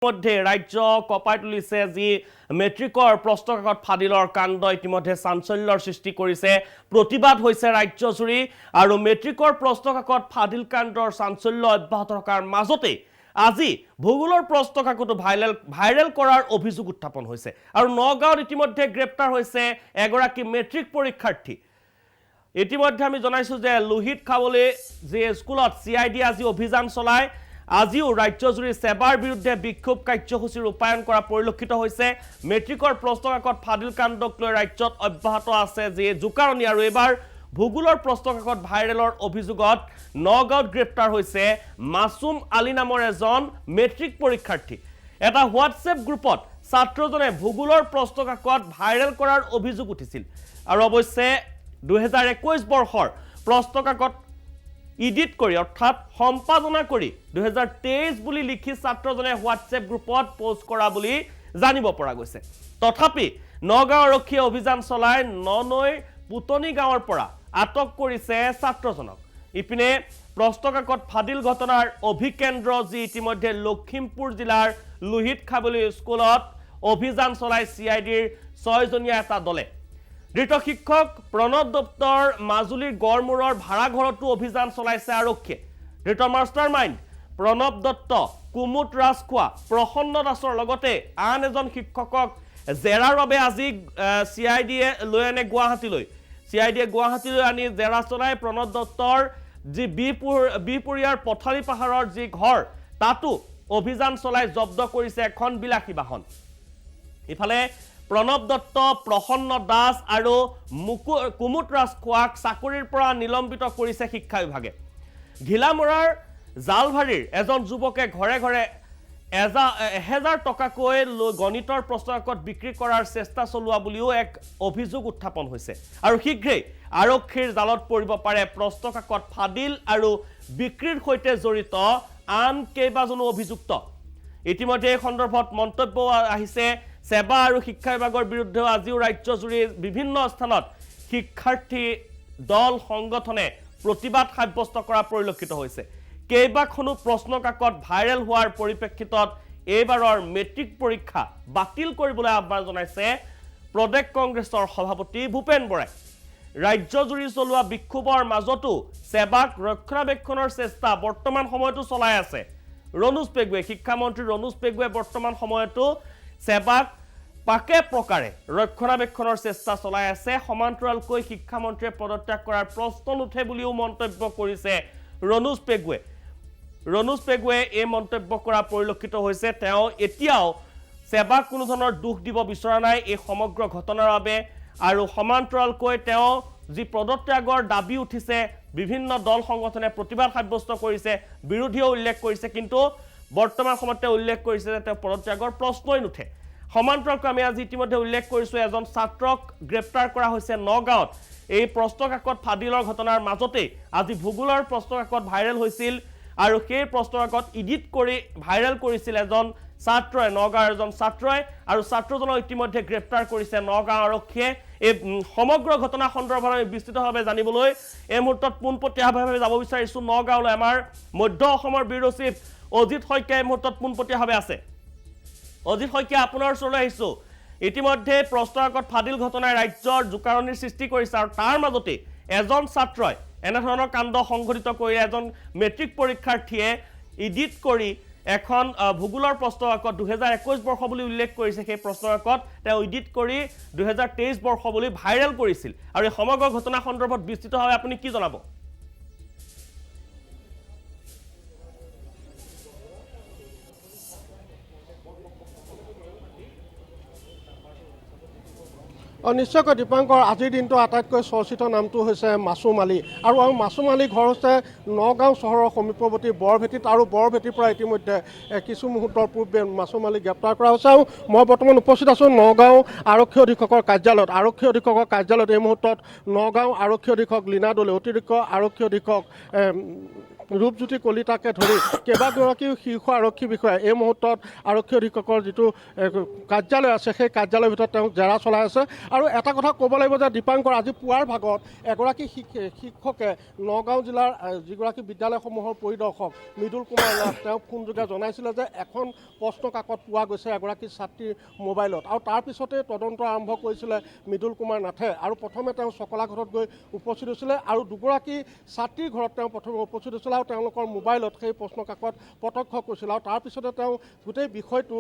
মধ্যে ৰাজ্য কপাই তুলিছে যি মেট্ৰিকৰ প্ৰশ্নকাকত ফাদিলৰ কাণ্ড ইতিমধ্যে চাঞ্চল্যৰ সৃষ্টি কৰিছে প্ৰতিবাদ হৈছে ৰাজ্যজুৰি আৰু মেট্ৰিকৰ প্ৰশ্নকাকত ফাদিল কাণ্ডৰ চাঞ্চল্য অব্যাহত থকাৰ মাজতে আজি ভূগোলৰ প্ৰশ্নকাকত ভাইৰেল কৰাৰ অভিযোগ উত্থাপন হৈছে আৰু নগাঁৱত ইতিমধ্যে গ্ৰেপ্তাৰ হৈছে এগৰাকী মেট্ৰিক পৰীক্ষাৰ্থী ইতিমধ্যে আমি জনাইছো যে লোহিত খাবলে যে স্কুলত CID আজি অভিযান চলায় আজিও ৰাজ্যজুৰি সেৱাৰ বিৰুদ্ধে বিক্ষোভ কাৰ্যসূচী ৰূপায়ণ কৰা পৰিলক্ষিত হৈছে মেট্ৰিকৰ প্ৰশ্নকাকত ফাদিল কাণ্ডক লৈ ৰাজ্যত অব্যাহত আছে যে জুকাৰণী আৰু এবাৰ ভূগোলৰ প্ৰশ্নকাকত ভাইৰেলৰ অভিযোগত নগাঁৱত গ্ৰেপ্তাৰ হৈছে মাসুম আলী নামৰ এজন মেট্ৰিক পৰীক্ষাৰ্থী এটা হোৱাটছএপ গ্ৰুপত ছাত্ৰজনে ভূগোলৰ প্ৰশ্নকাকত ভাইৰেল কৰাৰ অভিযোগ উঠিছিল আৰু অৱশ্যে 2021 বৰ্ষৰ প্ৰশ্নকাকত ইডিট কৰি অৰ্থাৎ সম্পাদনা কৰি 2023 বুলি লিখি ছাত্ৰজনে হোৱাটছএপ গ্ৰুপত পোষ্ট কৰা বুলি জানিব পৰা গৈছে তথাপি নগাঁও আৰক্ষীয়ে অভিযান চলাই ননৈ পুতনি গাঁৱৰ পৰা আটক কৰিছে ছাত্ৰজনক ইপিনে প্ৰশ্নকাকত ফাদিল ঘটনাৰ অভিকেন্দ্ৰ যি ইতিমধ্যে লখিমপুৰ জিলাৰ লোহিত খাবলি স্কুলত অভিযান চলাই CIDৰ 6 জনীয়া এটা দলে ধৃত শিক্ষক প্ৰণৱ দত্তৰ মাজুলীৰ গড়মূৰৰ ভাড়াঘৰতো অভিযান চলাইছে আৰক্ষীয়ে ধৃত মাষ্টাৰমাইণ্ড প্ৰণৱ দত্ত কুমুট ৰাজখোৱা প্ৰসন্ন দাসৰ লগতে আন এজন শিক্ষকক জেৰাৰ বাবে আজি CIDয়ে লৈ আনে গুৱাহাটীলৈ CIDয়ে গুৱাহাটীলৈ আনি জেৰা চলাই প্ৰণৱ দত্তৰ যি বিপুৰীয়াৰ পথাৰী পাহাৰৰ যি ঘৰ তাতো অভিযান চলাই জব্দ কৰিছে এখন বিলাসী বাহন ইফালে প্ৰণৱ দত্ত প্ৰসন্ন দাস আৰু কুমুট ৰাজখোৱাক চাকৰিৰ পৰা নিলম্বিত কৰিছে শিক্ষা বিভাগে ঘিলামৰাৰ জালভাৰীৰ এজন যুৱকে ঘৰে ঘৰে 1000 টকাকৈ গণিতৰ প্ৰশ্নকাকত বিক্ৰী কৰাৰ চেষ্টা চলোৱা বুলিও এক অভিযোগ উত্থাপন হৈছে আৰু শীঘ্ৰেই আৰক্ষীৰ জালত পৰিব পাৰে প্ৰশ্নকাকত ফাদিল আৰু বিক্ৰীৰ সৈতে জড়িত আন কেইবাজনো অভিযুক্ত ইতিমধ্যে এই সন্দৰ্ভত মন্তব্য আহিছে সেৱা আৰু শিক্ষা বিভাগৰ বিৰুদ্ধে আজিও ৰাজ্যজুৰি বিভিন্ন স্থানত শিক্ষাৰ্থী দল সংগঠনে প্ৰতিবাদ সাব্যস্ত কৰা পৰিলক্ষিত হৈছে কেইবাখনো প্ৰশ্নকাকত ভাইৰেল হোৱাৰ পৰিপ্ৰেক্ষিতত এইবাৰৰ মেট্ৰিক পৰীক্ষা বাতিল কৰিবলৈ আহ্বান জনাইছে প্ৰদেশ কংগ্ৰেছৰ সভাপতি ভূপেন বৰাই ৰাজ্যজুৰি চলোৱা বিক্ষোভৰ মাজতো সেৱাক ৰক্ষণাবেক্ষণৰ চেষ্টা বৰ্তমান সময়তো চলাই আছে ৰণোজ পেগুৱে শিক্ষামন্ত্ৰী ৰণোজ পেগুৱে বৰ্তমান সময়তো সেৱাক পাকে প্ৰকাৰে ৰক্ষণাবেক্ষণৰ চেষ্টা চলাই আছে সমান্তৰালকৈ শিক্ষামন্ত্ৰীয়ে পদত্যাগ কৰাৰ প্ৰশ্ন নুঠে বুলিও মন্তব্য কৰিছে ৰণোজ পেগুৱে এই মন্তব্য কৰা পৰিলক্ষিত হৈছে তেওঁ এতিয়াও সেৱাক কোনো ধৰণৰ দুখ দিব বিচৰা নাই এই সমগ্ৰ ঘটনাৰ বাবে আৰু সমান্তৰালকৈ তেওঁ যি পদত্যাগৰ দাবী উঠিছে বিভিন্ন দল সংগঠনে প্ৰতিবাদ সাব্যস্ত কৰিছে বিৰোধীও উল্লেখ কৰিছে কিন্তু বৰ্তমান সময়তে উল্লেখ কৰিছে যে তেওঁ পদত্যাগৰ প্ৰশ্নই নুঠে সমান্তৰালকৈ আমি আজি ইতিমধ্যে উল্লেখ কৰিছো এজন ছাত্ৰক গ্ৰেপ্তাৰ কৰা হৈছে নগাঁৱত এই প্ৰশ্নকাকত ফাদিলৰ ঘটনাৰ মাজতে আজি ভূগোলৰ প্ৰশ্নকাকত ভাইৰেল হৈছিল আৰু সেই প্ৰশ্নকাকত ইডিট কৰি ভাইৰেল কৰিছিল এজন ছাত্ৰই নগাঁৱৰ এজন ছাত্ৰই আৰু ছাত্ৰজনক ইতিমধ্যে গ্ৰেপ্তাৰ কৰিছে নগাঁও আৰক্ষীয়ে এই সমগ্ৰ ঘটনা সন্দৰ্ভত আমি বিস্তৃতভাৱে জানিবলৈ এই মুহূৰ্তত পোনপটীয়াভাৱে যাব বিচাৰিছো নগাঁৱলৈ আমাৰ মধ্য অসমৰ ব্যুৰো চিফ অজিত শইকীয়া এই মুহূৰ্তত পোনপটীয়াভাৱে আছে অজিত শইকীয়া আপোনাৰ ওচৰলৈ আহিছো ইতিমধ্যে প্ৰশ্নকাকত ফাদিল ঘটনাই ৰাজ্যৰ জুকাৰণিৰ সৃষ্টি কৰিছে আৰু তাৰ মাজতে এজন ছাত্ৰই এনে ধৰণৰ কাণ্ড সংঘটিত কৰি এজন মেট্ৰিক পৰীক্ষাৰ্থীয়ে ইডিট কৰি এখন ভূগোলৰ প্ৰশ্নকাকত 2021 বৰ্ষ বুলি উল্লেখ কৰিছে সেই প্ৰশ্নকাকত তেওঁ ইডিট কৰি 2023 বৰ্ষ বুলি ভাইৰেল কৰিছিল আৰু এই সমগ্ৰ ঘটনা সন্দৰ্ভত বিস্তৃতভাৱে আপুনি কি জনাব নিশ্চয়কৈ দীপাংকৰ আজিৰ দিনটো আটাইতকৈ চৰ্চিত নামটো হৈছে মাসুম আলী আৰু মাসুম আলী ঘৰ হৈছে নগাঁও চহৰৰ সমীপৱৰ্তী বৰভেটিত আৰু বৰভেটিৰ পৰা ইতিমধ্যে কিছু মুহূৰ্তৰ পূৰ্বে মাসুম আলী গ্ৰেপ্তাৰ কৰা হৈছে আৰু মই বৰ্তমান উপস্থিত আছোঁ নগাঁও আৰক্ষী অধীক্ষকৰ কাৰ্যালয়ত এই মুহূৰ্তত নগাঁও আৰক্ষী অধীক্ষক লীনা দলে অতিৰিক্ত আৰক্ষী অধীক্ষক ৰূপজ্যোতি কলিতাকে ধৰি কেইবাগৰাকীও শীৰ্ষ আৰক্ষী বিষয়া এই মুহূৰ্তত আৰক্ষী অধীক্ষকৰ যিটো কাৰ্যালয় আছে সেই কাৰ্যালয়ৰ ভিতৰত তেওঁ জেৰা চলাই আছে আৰু এটা কথা ক'ব লাগিব যে দীপাংকৰ আজি পুৱাৰ ভাগত এগৰাকী শিক্ষকে নগাঁও জিলাৰ যিগৰাকী বিদ্যালয়সমূহৰ পৰিদৰ্শক মৃদুল কুমাৰ নাথ তেওঁ ফোনযোগে জনাইছিলে যে এখন প্ৰশ্ন কাকত পোৱা গৈছে এগৰাকী ছাত্ৰীৰ মোবাইলত আৰু তাৰ পিছতে তদন্ত আৰম্ভ কৰিছিলে মৃদুল কুমাৰ নাথে আৰু প্ৰথমে তেওঁ চকলাঘাটত গৈ উপস্থিত হৈছিলে আৰু দুগৰাকী ছাত্ৰীৰ ঘৰত তেওঁ প্ৰথমে উপস্থিত হৈছিলে আৰু তেওঁলোকৰ মোবাইলত সেই প্ৰশ্ন কাকত প্ৰত্যক্ষ কৰিছিলে আৰু তাৰপিছতে তেওঁ গোটেই বিষয়টো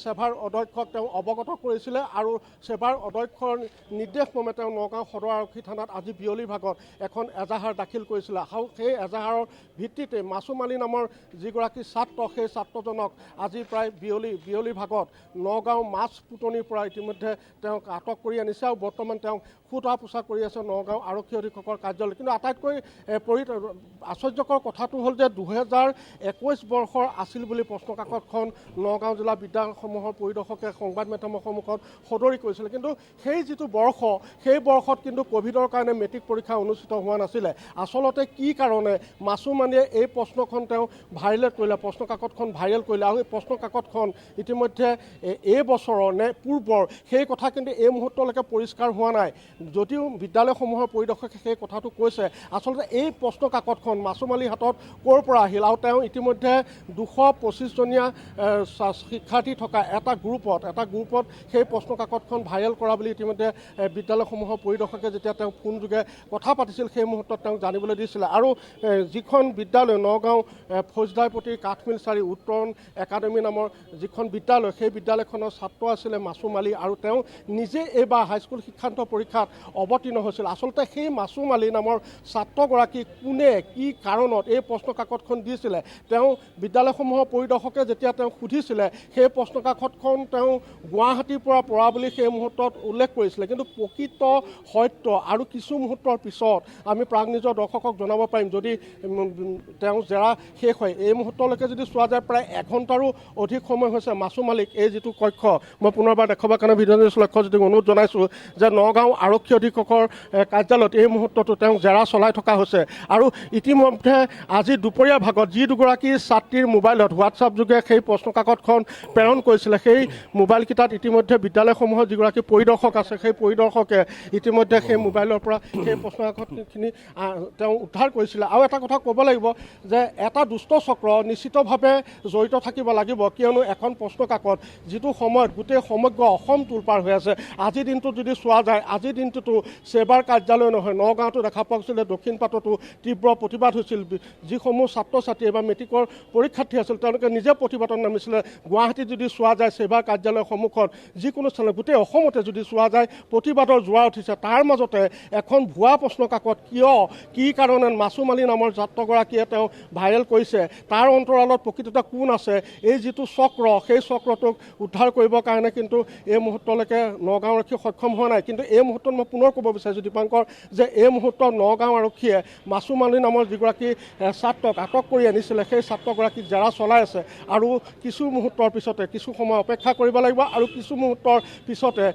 সেৱাৰ অধ্যক্ষক তেওঁ অৱগত কৰিছিলে আৰু সেৱাৰ অধ্যক্ষৰ নিৰ্দেশমৰ্মে তেওঁ নগাঁও সদৰ আৰক্ষী থানাত আজি বিয়লিৰ ভাগত এখন এজাহাৰ দাখিল কৰিছিলে আৰু সেই এজাহাৰৰ ভিত্তিতে মাছুম আলী নামৰ যিগৰাকী ছাত্ৰ সেই ছাত্ৰজনক আজি প্ৰায় বিয়লিৰ ভাগত নগাঁও মাছ পুতনিৰ পৰা ইতিমধ্যে তেওঁক আটক কৰি আনিছে আৰু বৰ্তমান তেওঁক সোধা পোছা কৰি আছে নগাঁও আৰক্ষী অধীক্ষকৰ কাৰ্যালয় কিন্তু আটাইতকৈ আশ্চৰ্যকৰ কথাটো হ'ল যে 2021 বৰ্ষৰ আছিল বুলি প্ৰশ্নকাকতখন নগাঁও জিলা বিদ্যালয়সমূহৰ পৰিদৰ্শকে সংবাদ মাধ্যমৰ সন্মুখত সদৰি কৰিছিলে কিন্তু সেই যিটো বৰ্ষ সেই বৰ্ষত কিন্তু ক'ভিডৰ কাৰণে মেট্ৰিক পৰীক্ষা অনুষ্ঠিত হোৱা নাছিলে আচলতে কি কাৰণে মাছুম আলীয়ে এই প্ৰশ্নখন তেওঁ ভাইৰেল কৰিলে প্ৰশ্নকাকতখন ভাইৰেল কৰিলে আৰু এই প্ৰশ্নকাকতখন ইতিমধ্যে এই বছৰৰ নে পূৰ্বৰ সেই কথা কিন্তু এই মুহূৰ্তলৈকে পৰিষ্কাৰ হোৱা নাই যদিও বিদ্যালয়সমূহৰ পৰিদৰ্শকে সেই কথাটো কৈছে আচলতে এই প্ৰশ্নকাকতখন মাছুম আলীৰ হাতত ক'ৰ পৰা আহিল আৰু তেওঁ ইতিমধ্যে 225জনীয়া শিক্ষাৰ্থী থকা এটা গ্ৰুপত সেই প্ৰশ্নকাকতখন ভাইৰেল কৰা বুলি ইতিমধ্যে বিদ্যালয়সমূহৰ পৰিদৰ্শকে যেতিয়া তেওঁ ফোনযোগে কথা পাতিছিল সেই মুহূৰ্তত তেওঁক জানিবলৈ দিছিলে আৰু যিখন বিদ্যালয় নগাঁও ফৌজদাৰপতি কাঠমিল চাৰি উত্তৰণ একাডেমী নামৰ যিখন বিদ্যালয় সেই বিদ্যালয়খনৰ ছাত্ৰ আছিলে মাছুম আলী আৰু তেওঁ নিজে এইবাৰ হাইস্কুল শিক্ষান্ত পৰীক্ষাত অৱতীৰ্ণ হৈছিল আচলতে সেই মাছুম আলী নামৰ ছাত্ৰগৰাকী কোনে কি কাৰণত এই প্ৰশ্নকাকতখন দিছিলে তেওঁ বিদ্যালয়সমূহৰ পৰিদৰ্শকে যেতিয়া তেওঁ সুধিছিলে সেই প্ৰশ্নকাকতখন তেওঁ গুৱাহাটীৰ পৰা বুলি সেই মুহূৰ্তত উল্লেখ কৰিছিলে কিন্তু প্ৰকৃত সত্য আৰু কিছু মুহূৰ্তৰ পিছত আমি প্ৰাগ নিজৰ দৰ্শকক জনাব পাৰিম যদি তেওঁ জেৰা শেষ হয় এই মুহূৰ্তলৈকে যদি চোৱা যায় প্ৰায় 1 ঘণ্টাৰো অধিক সময় হৈছে মাছুম আলীক এই যিটো কক্ষ মই পুনৰবাৰ দেখাবৰ কাৰণে ভিডিঅ' নিউজ লক্ষ্য যদি অনুৰোধ জনাইছোঁ যে নগাঁও আৰক্ষী অধীক্ষকৰ কাৰ্যালয়ত এই মুহূৰ্ততো তেওঁ জেৰা চলাই থকা হৈছে আৰু ইতিমধ্যে আজি দুপৰীয়া ভাগত যি দুগৰাকী ছাত্ৰীৰ মোবাইলত হোৱাটছআপ যোগে সেই প্ৰশ্নকাকতখন প্ৰেৰণ কৰিছিলে সেই মোবাইলকেইটাত ইতিমধ্যে বিদ্যালয়সমূহৰ যিগৰাকী পৰিদৰ্শক আছে সেই পৰিদৰ্শকে ইতিমধ্যে সেই মোবাইলৰ পৰা সেই প্ৰশ্নকাকতখিনি তেওঁ উদ্ধাৰ কৰিছিলে আৰু এটা কথা ক'ব লাগিব যে এটা দুষ্ট চক্ৰ নিশ্চিতভাৱে জড়িত থাকিব লাগিব কিয়নো এখন প্ৰশ্নকাকত যিটো সময়ত গোটেই সমগ্ৰ অসম তোলপাৰ হৈ আছে আজিৰ দিনটোত যদি চোৱা যায় আজিৰ দিনটোতো সেৱাৰ কাৰ্যালয় নহয় নগাঁৱতো দেখা পোৱা গৈছিলে দক্ষিণপাটতো তীব্ৰ প্ৰতিবাদ হৈছিল যিসমূহ ছাত্ৰ ছাত্ৰী এবাৰ মেট্ৰিকৰ পৰীক্ষাৰ্থী আছিল তেওঁলোকে নিজে প্ৰতিবাদত নামিছিলে গুৱাহাটীত যদি চোৱা যায় সেৱাৰ কাৰ্যালয়ৰ সন্মুখত যিকোনো স্থানত গোটেই অসমতে যদি চোৱা যায় প্ৰতিবাদৰ জোৱাৰ উঠিছে তাৰ মাজতে এখন ভুৱা প্ৰশ্নকাকত কি কাৰণে মাছুম আলী নামৰ ছাত্ৰগৰাকীয়ে তেওঁ ভাইৰেল কৰিছে তাৰ অন্তৰালত প্ৰকৃততে কোন আছে এই যিটো চক্ৰ সেই চক্ৰটোক উদ্ধাৰ কৰিবৰ কাৰণে কিন্তু এই মুহূৰ্তলৈকে নগাঁও আৰক্ষী সক্ষম হোৱা নাই কিন্তু এই মুহূৰ্তত মই পুনৰ ক'ব বিচাৰিছোঁ দীপাংকৰ যে এই মুহূৰ্তত নগাঁও আৰক্ষীয়ে মাছুম আলী নামৰ যিগৰাকী ছাত্ৰক আটক কৰি আনিছিলে সেই ছাত্ৰগৰাকীক জেৰা চলাই আছে আৰু কিছু মুহূৰ্তৰ পিছতে কিছু সময় অপেক্ষা কৰিব লাগিব আৰু কিছু মুহূৰ্তৰ পিছতে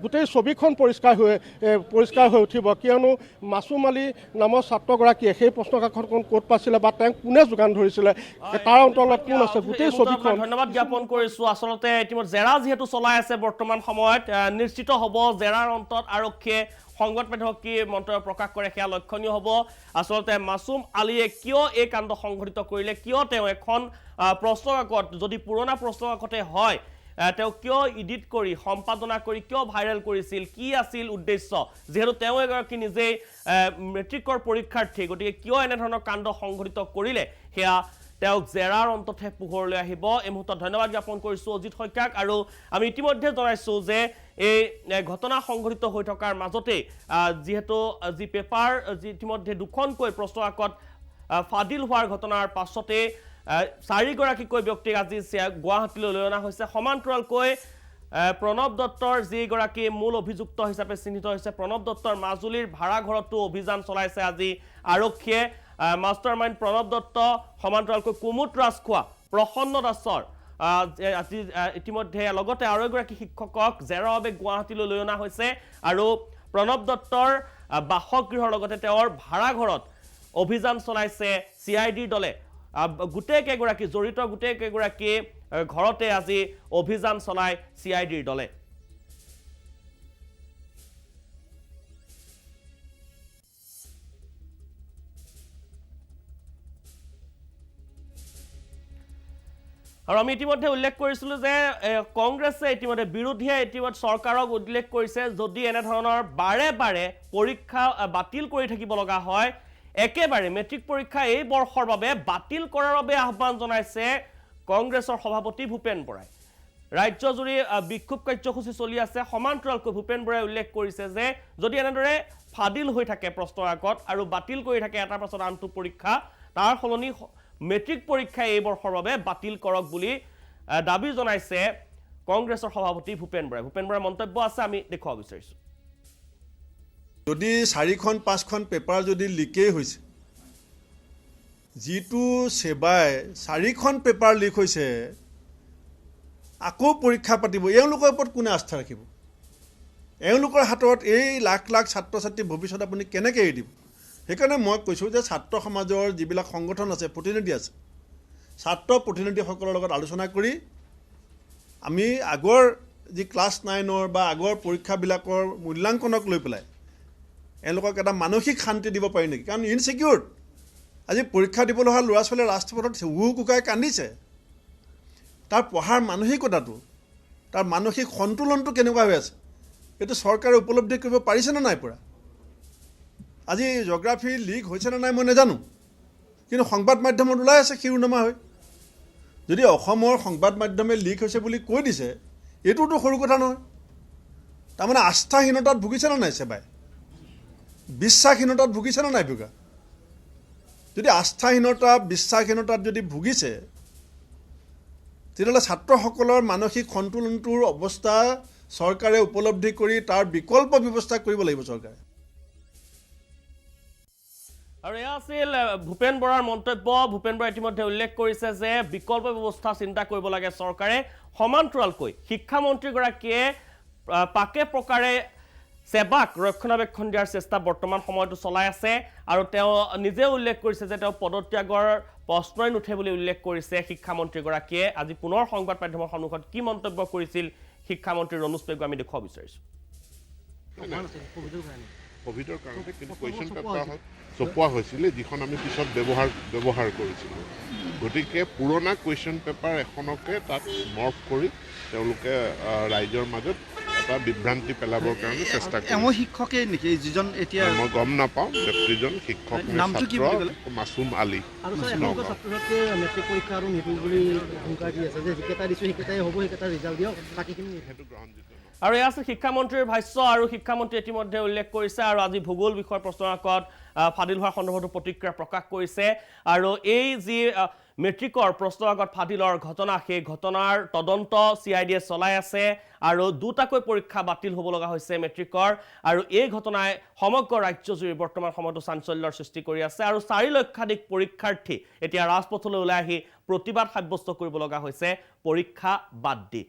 গোটেই ছবিখন পৰিষ্কাৰ হৈ উঠিব কিয়নো মাছুম আলী নামৰ ছাত্ৰগৰাকীয়ে সেই প্ৰশ্নকাকতখন ক'ত পাইছিলে বা তেওঁক কোনে যোগান ধৰিছিলে তাৰ অন্তৰালত কোন আছে গোটেই ছবিখন ধন্যবাদ জ্ঞাপন কৰিছোঁ আচলতে ইতিমধ্যে জেৰা যিহেতু চলাই আছে বৰ্তমান সময়ত নিশ্চিত হ'ব জেৰাৰ অন্তত আৰক্ষীয়ে সংবাদ মাধ্যমক কি মন্তব্য প্ৰকাশ কৰে সেয়া লক্ষণীয় হ'ব আচলতে মাছুম আলীয়ে কিয় এই কাণ্ড সংঘটিত কৰিলে কিয় তেওঁ এখন প্ৰশ্নকাকত যদি পুৰণা প্ৰশ্নকাকতে হয় তেওঁ কিয় এডিট কৰি সম্পাদনা কৰি কিয় ভাইৰেল কৰিছিল কি আছিল উদ্দেশ্য যেহেতু তেওঁ এগৰাকী নিজেই মেট্ৰিকৰ পৰীক্ষাৰ্থী গতিকে কিয় এনেধৰণৰ কাণ্ড সংঘটিত কৰিলে সেয়া তেওঁক জেৰাৰ অন্ততহে পোহৰলৈ আহিব এই মুহূৰ্তত ধন্যবাদ জ্ঞাপন কৰিছোঁ অজিত শইকীয়াক আৰু আমি ইতিমধ্যে জনাইছোঁ যে এই ঘটনা সংঘটিত হৈ থকাৰ মাজতে যিহেতু যি পেপাৰ ইতিমধ্যে দুখনকৈ প্ৰশ্নকাকত ফাদিল হোৱাৰ ঘটনাৰ পাছতে 4গৰাকীকৈ ব্যক্তিক আজি গুৱাহাটীলৈ লৈ অনা হৈছে সমান্তৰালকৈ প্ৰণৱ দত্তৰ যিগৰাকী মূল অভিযুক্ত হিচাপে চিহ্নিত হৈছে প্ৰণৱ দত্তৰ মাজুলীৰ ভাড়াঘৰতো অভিযান চলাইছে আজি আৰক্ষীয়ে মাষ্টাৰ মাইণ্ড প্ৰণৱ দত্ত সমান্তৰালকৈ কুমুট ৰাজখোৱা প্ৰসন্ন দাসৰ ইতিমধ্যে লগতে আৰু এগৰাকী শিক্ষকক জেৰাৰ বাবে গুৱাহাটীলৈ লৈ অনা হৈছে আৰু প্ৰণৱ দত্তৰ বাসগৃহৰ লগতে তেওঁৰ ভাড়াঘৰত অভিযান চলাইছে CIDৰ দলে গোটেই কেইগৰাকী জড়িত গোটেই কেইগৰাকী ঘৰতে আজি অভিযান চলাই CIDৰ দলে আৰু আমি ইতিমধ্যে উল্লেখ কৰিছিলো যে কংগ্ৰেছে ইতিমধ্যে বিৰোধীয়ে ইতিমধ্যে চৰকাৰক উল্লেখ কৰিছে যদি এনে ধৰণৰ বাৰে বাৰে পৰীক্ষা বাতিল কৰি থাকিব লগা হয় একেবাৰে মেট্ৰিক পৰীক্ষা এই বৰ্ষৰ বাবে বাতিল কৰাৰ বাবে আহ্বান জনাইছে কংগ্ৰেছৰ সভাপতি ভূপেন বৰাই ৰাজ্যজুৰি বিক্ষোভ কাৰ্যসূচী চলি আছে সমান্তৰালকৈ ভূপেন বৰাই উল্লেখ কৰিছে যে যদি এনেদৰে ফাদিল হৈ থাকে প্ৰশ্নৰ আগত আৰু বাতিল কৰি থাকে এটাৰ পাছত আনটো পৰীক্ষা তাৰ সলনি মেট্ৰিক পৰীক্ষা এই বৰ্ষৰ বাবে বাতিল কৰক বুলি দাবী জনাইছে কংগ্ৰেছৰ সভাপতি ভূপেন বৰাৰ মন্তব্য আছে আমি দেখুৱাব বিচাৰিছো যদি 4খন 5খন পেপাৰ যদি লিকেই হৈছে যিটো সেবাই 4খন পেপাৰ লিক হৈছে আকৌ পৰীক্ষা পাতিব এওঁলোকৰ ওপৰত কোনে আস্থা ৰাখিব এওঁলোকৰ হাতত এই লাখ লাখ ছাত্ৰ ছাত্ৰী ভৱিষ্যত আপুনি কেনেকৈ এৰি দিব সেইকাৰণে মই কৈছোঁ যে ছাত্ৰ সমাজৰ যিবিলাক সংগঠন আছে প্ৰতিনিধি আছে ছাত্ৰ প্ৰতিনিধিসকলৰ লগত আলোচনা কৰি আমি আগৰ যি ক্লাছ 9ৰ বা আগৰ পৰীক্ষাবিলাকৰ মূল্যাংকনক লৈ পেলাই এওঁলোকক এটা মানসিক শান্তি দিব পাৰি নেকি কাৰণ ইনচিকিউৰ আজি পৰীক্ষা দিবলৈ অহা ল'ৰা ছোৱালীয়ে ৰাজপথত কুকাই কান্দিছে তাৰ পঢ়াৰ মানসিকতাটো তাৰ মানসিক সন্তুলনটো কেনেকুৱা হৈ আছে এইটো চৰকাৰে উপলব্ধি কৰিব পাৰিছেনে নাই পৰা আজি জিঅ'গ্ৰাফি লিক হৈছেনে নাই মই নাজানো কিন্তু সংবাদ মাধ্যমত ওলাই আছে শিৰোনামা হৈ যদি অসমৰ সংবাদ মাধ্যমে লিক হৈছে বুলি কৈ দিছে এইটোতো সৰু কথা নহয় তাৰমানে আস্থাহীনতাত ভুগিছেনে নাই সেবাই বিশ্বাসহীনতাত ভুগিছেনে নাই ভুগা যদি আস্থাহীনতা বিশ্বাসহীনতাত যদি ভুগিছে তেতিয়াহ'লে ছাত্ৰসকলৰ মানসিক সন্তুলনটোৰ অৱস্থা চৰকাৰে উপলব্ধি কৰি তাৰ বিকল্প ব্যৱস্থা কৰিব লাগিব চৰকাৰে আৰু এয়া আছিল ভূপেন বৰাৰ মন্তব্য ভূপেন বৰাই ইতিমধ্যে উল্লেখ কৰিছে যে বিকল্প ব্যৱস্থা চিন্তা কৰিব লাগে চৰকাৰে সমান্তৰালকৈ শিক্ষামন্ত্ৰীগৰাকীয়ে পাকে প্ৰকাৰে সেবাক ৰক্ষণাবেক্ষণ দিয়াৰ চেষ্টা বৰ্তমান সময়তো চলাই আছে আৰু তেওঁ নিজে উল্লেখ কৰিছে যে তেওঁ পদত্যাগৰ প্ৰশ্নই নুঠে বুলি উল্লেখ কৰিছে শিক্ষামন্ত্ৰীগৰাকীয়ে আজি পুনৰ সংবাদ মাধ্যমৰ সন্মুখত কি মন্তব্য কৰিছিল শিক্ষামন্ত্ৰী ৰণোজ পেগু আমি দেখুৱাব বিচাৰিছো কোভিডৰ কাৰণে কিন্তু কুৱেশ্যন পেপাৰ ছপোৱা হৈছিলে যিখন আমি পিছত ব্যৱহাৰ কৰিছিলোঁ গতিকে পুৰণা কুৱেশ্যন পেপাৰ এখনকে তাত মৰ্ফ কৰি তেওঁলোকে ৰাইজৰ মাজত এটা বিভ্ৰান্তি পেলাবৰ কাৰণে চেষ্টা কৰে শিক্ষকে নেকি যিজন এতিয়া মই গম নাপাওঁ ব্যক্তিজন শিক্ষক মাছুম আলী মেট্ৰিক পৰীক্ষা আৰু নিদিওঁ বুলি হুংকাৰ দি আছে যে যিকেইটা দিছোঁ সেইকেইটাই হ'ব সেইকেইটা ৰিজাল্ট দিয়ক বাকীখিনি সেইটো গ্ৰহণযোগ্য আৰু এয়া আছে শিক্ষামন্ত্ৰীৰ ভাষ্য আৰু শিক্ষামন্ত্ৰী ইতিমধ্যে উল্লেখ কৰিছে আৰু আজি ভূগোল বিষয়ৰ প্ৰশ্নৰ আগত ফাদিল হোৱাৰ সন্দৰ্ভতো প্ৰতিক্ৰিয়া প্ৰকাশ কৰিছে আৰু এই যি মেট্ৰিকৰ প্ৰশ্নৰ আগত ফাদিলৰ ঘটনা সেই ঘটনাৰ তদন্ত CIDয়ে চলাই আছে আৰু দুটাকৈ পৰীক্ষা বাতিল হ'ব লগা হৈছে মেট্ৰিকৰ আৰু এই ঘটনাই সমগ্ৰ ৰাজ্যজুৰি বৰ্তমান সময়তো চাঞ্চল্যৰ সৃষ্টি কৰি আছে আৰু 4 লক্ষাধিক পৰীক্ষাৰ্থী এতিয়া ৰাজপথলৈ ওলাই আহি প্ৰতিবাদ সাব্যস্ত কৰিব লগা হৈছে পৰীক্ষা বাদ দি